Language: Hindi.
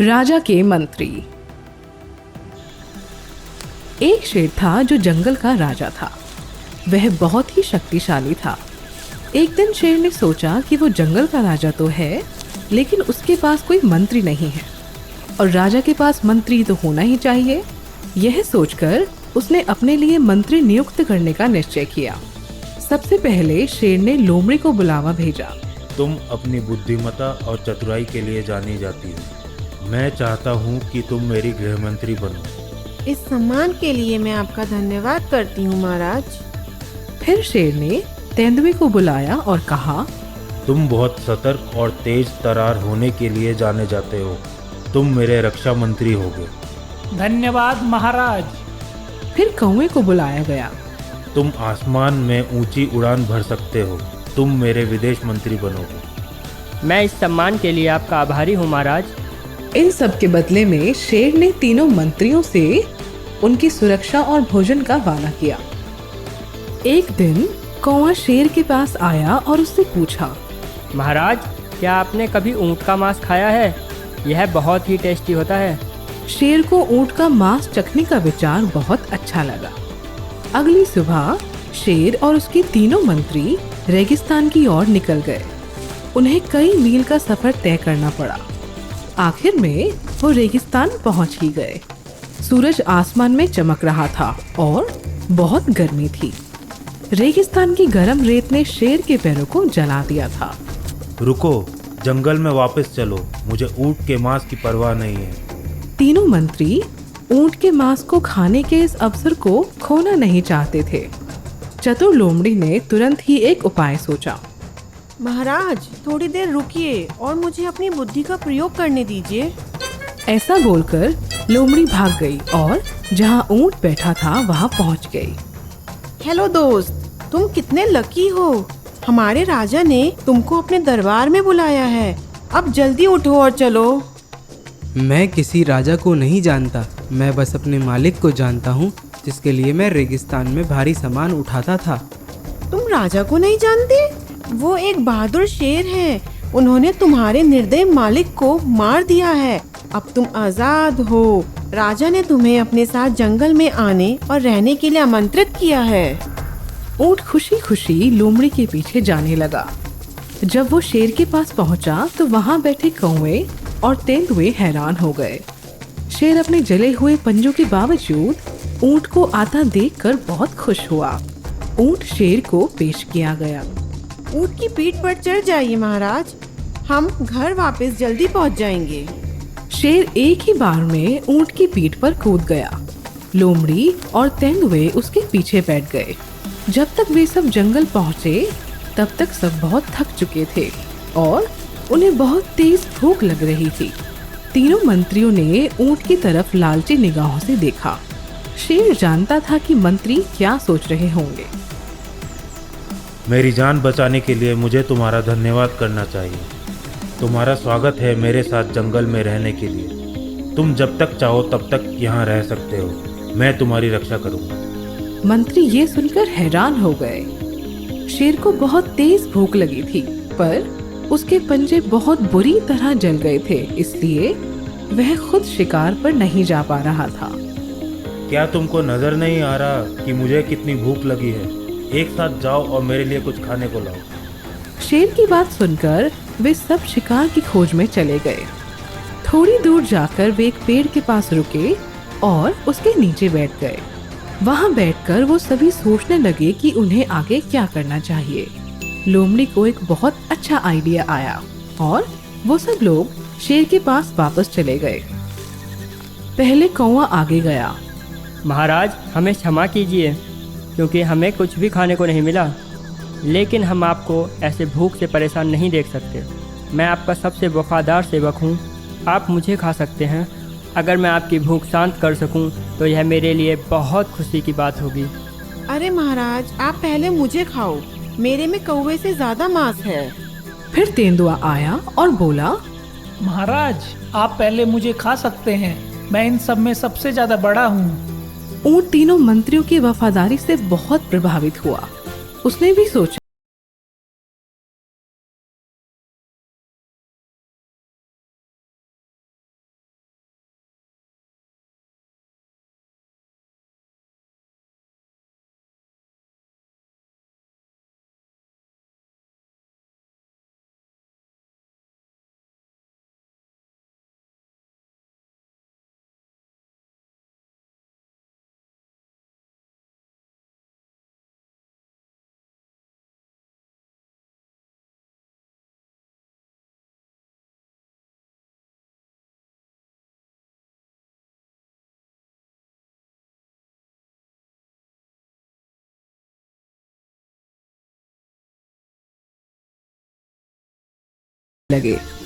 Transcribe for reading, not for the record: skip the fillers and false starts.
राजा के मंत्री। एक शेर था जो जंगल का राजा था। वह बहुत ही शक्तिशाली था। एक दिन शेर ने सोचा कि वो जंगल का राजा तो है, लेकिन उसके पास कोई मंत्री नहीं है और राजा के पास मंत्री तो होना ही चाहिए। यह सोचकर उसने अपने लिए मंत्री नियुक्त करने का निश्चय किया। सबसे पहले शेर ने लोमड़ी को बुलावा भेजा। तुम अपनी बुद्धिमत्ता और चतुराई के लिए जानी जाती हो। मैं चाहता हूँ कि तुम मेरी गृह मंत्री बनो। इस सम्मान के लिए मैं आपका धन्यवाद करती हूँ महाराज। फिर शेर ने तेंदुए को बुलाया और कहा, तुम बहुत सतर्क और तेज तर्रार होने के लिए जाने जाते हो। तुम मेरे रक्षा मंत्री होगे। धन्यवाद महाराज। फिर कौवे को बुलाया गया। तुम आसमान में ऊंची उड़ान भर सकते हो। तुम मेरे विदेश मंत्री बनोगे। मैं इस सम्मान के लिए आपका आभारी हूँ महाराज। इन सब के बदले में शेर ने तीनों मंत्रियों से उनकी सुरक्षा और भोजन का वादा किया। एक दिन कौवा शेर के पास आया और उससे पूछा, महाराज, क्या आपने कभी ऊँट का मांस खाया है? यह बहुत ही टेस्टी होता है। शेर को ऊँट का मांस चखने का विचार बहुत अच्छा लगा। अगली सुबह शेर और उसके तीनों मंत्री रेगिस्तान की ओर निकल गए। उन्हें कई मील का सफर तय करना पड़ा। आखिर में वो रेगिस्तान पहुंच ही गए। सूरज आसमान में चमक रहा था और बहुत गर्मी थी। रेगिस्तान की गर्म रेत ने शेर के पैरों को जला दिया था। रुको, जंगल में वापस चलो। मुझे ऊँट के मांस की परवाह नहीं है। तीनों मंत्री ऊँट के मांस को खाने के इस अवसर को खोना नहीं चाहते थे। चतुर लोमड़ी ने तुरंत ही एक उपाय सोचा। महाराज, थोड़ी देर रुकिए और मुझे अपनी बुद्धि का प्रयोग करने दीजिए। ऐसा बोलकर लोमड़ी भाग गई और जहाँ ऊँट बैठा था वहाँ पहुँच गई। हेलो दोस्त, तुम कितने लकी हो। हमारे राजा ने तुमको अपने दरबार में बुलाया है। अब जल्दी उठो और चलो। मैं किसी राजा को नहीं जानता। मैं बस अपने मालिक को जानता हूँ, जिसके लिए मैं रेगिस्तान में भारी सामान उठाता था। तुम राजा को नहीं जानते? वो एक बहादुर शेर हैं। उन्होंने तुम्हारे निर्दयी मालिक को मार दिया है। अब तुम आजाद हो। राजा ने तुम्हें अपने साथ जंगल में आने और रहने के लिए आमंत्रित किया है। ऊँट खुशी खुशी लोमड़ी के पीछे जाने लगा। जब वो शेर के पास पहुंचा तो वहां बैठे कौवे और तेंदुए हैरान हो गए। शेर अपने जले हुए पंजों के बावजूद ऊँट को आता देखकर बहुत खुश हुआ। ऊँट शेर को पेश किया गया। ऊँट की पीठ पर चढ़ जाइए महाराज। हम घर वापस जल्दी पहुंच जाएंगे। शेर एक ही बार में ऊँट की पीठ पर कूद गया। लोमड़ी और तेंदुए उसके पीछे बैठ गए। जब तक वे सब जंगल पहुँचे तब तक सब बहुत थक चुके थे और उन्हें बहुत तेज भूख लग रही थी। तीनों मंत्रियों ने ऊँट की तरफ लालची निगाहों से देखा। शेर जानता था कि मंत्री क्या सोच रहे होंगे। मेरी जान बचाने के लिए मुझे तुम्हारा धन्यवाद करना चाहिए। तुम्हारा स्वागत है मेरे साथ जंगल में रहने के लिए। तुम जब तक चाहो तब तक यहाँ रह सकते हो। मैं तुम्हारी रक्षा करूँगा। मंत्री ये सुनकर हैरान हो गए। शेर को बहुत तेज भूख लगी थी, पर उसके पंजे बहुत बुरी तरह जल गए थे, इसलिए वह खुद शिकार पर नहीं जा पा रहा था। क्या तुमको नजर नहीं आ रहा कि मुझे कितनी भूख लगी है? एक साथ जाओ और मेरे लिए कुछ खाने को लाओ। शेर की बात सुनकर वे सब शिकार की खोज में चले गए। थोड़ी दूर जाकर वे एक पेड़ के पास रुके और उसके नीचे बैठ गए। वहां बैठकर वो सभी सोचने लगे कि उन्हें आगे क्या करना चाहिए। लोमड़ी को एक बहुत अच्छा आइडिया आया और वो सब लोग शेर के पास वापस चले गए। पहले कौवा आगे गया। महाराज, हमें क्षमा कीजिए क्योंकि हमें कुछ भी खाने को नहीं मिला, लेकिन हम आपको ऐसे भूख से परेशान नहीं देख सकते। मैं आपका सबसे वफादार सेवक हूँ। आप मुझे खा सकते हैं। अगर मैं आपकी भूख शांत कर सकूँ तो यह मेरे लिए बहुत खुशी की बात होगी। अरे महाराज, आप पहले मुझे खाओ। मेरे में कौवे से ज्यादा मांस है। फिर तेंदुआ आया और बोला, महाराज, आप पहले मुझे खा सकते हैं। मैं इन सब में सबसे ज्यादा बड़ा हूँ। ऊँट तीनों मंत्रियों की वफादारी से बहुत प्रभावित हुआ। उसने भी सोचा, लगे।